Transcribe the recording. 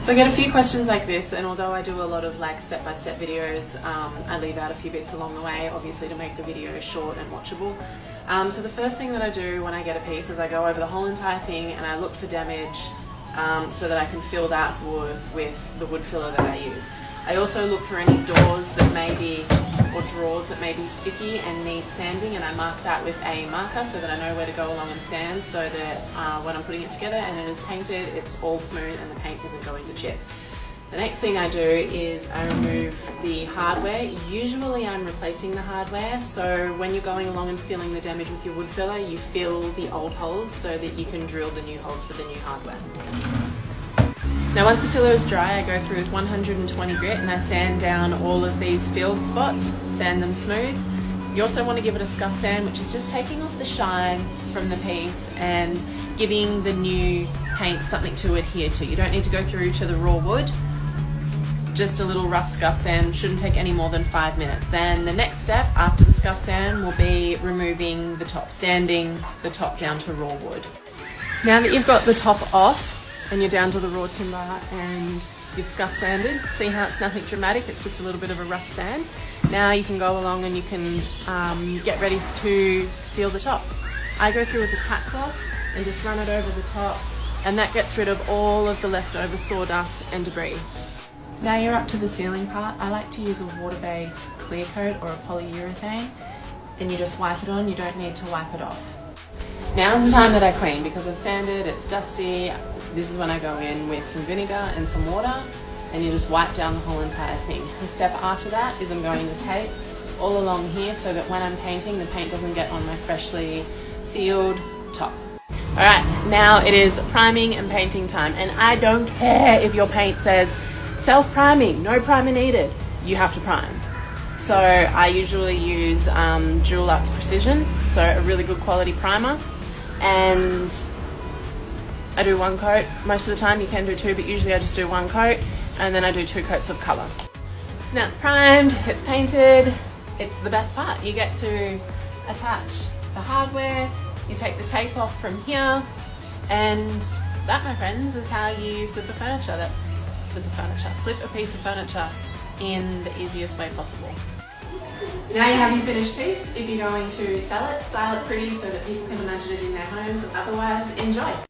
So I get a few questions like this, and although I do a lot of like step-by-step videos, I leave out a few bits along the way, obviously to make the video short and watchable. So the first thing that I do when I get a piece is I go over the whole entire thing and I look for damage so that I can fill that with the wood filler that I use. I also look for any doors that may be, or drawers that may be sticky and need sanding, and I mark that with a marker so that I know where to go along and sand, so that when I'm putting it together and it is painted, it's all smooth and the paint isn't going to chip. The next thing I do is I remove the hardware. Usually I'm replacing the hardware, so when you're going along and filling the damage with your wood filler, you fill the old holes so that you can drill the new holes for the new hardware. Now once the filler is dry, I go through with 120 grit and I sand down all of these filled spots, sand them smooth. You also want to give it a scuff sand, which is just taking off the shine from the piece and giving the new paint something to adhere to. You don't need to go through to the raw wood. Just a little rough scuff sand, shouldn't take any more than 5 minutes. Then the next step after the scuff sand will be removing the top, sanding the top down to raw wood. Now that you've got the top off and you're down to the raw timber and you've scuff sanded, see how it's nothing dramatic, it's just a little bit of a rough sand. Now you can go along and you can get ready to seal the top. I go through with a tack cloth and just run it over the top, and that gets rid of all of the leftover sawdust and debris. Now you're up to the sealing part. I like to use a water-based clear coat or a polyurethane, and you just wipe it on, you don't need to wipe it off. Now's the time that I clean, because I've sanded, it's dusty. This is when I go in with some vinegar and some water, and you just wipe down the whole entire thing. The step after that is I'm going to tape all along here so that when I'm painting, the paint doesn't get on my freshly sealed top. Alright, now it is priming and painting time, and I don't care if your paint says self-priming, no primer needed, you have to prime. So I usually use Dulux Precision, so a really good quality primer, and I do one coat. Most of the time you can do two, but usually I just do one coat, and then I do 2 coats of colour. So now it's primed, it's painted, it's the best part. You get to attach the hardware, you take the tape off from here, and that, my friends, is how you flip a piece of furniture in the easiest way possible. Now you have your finished piece. If you're going to sell it, style it pretty so that people can imagine it in their homes. Otherwise, enjoy.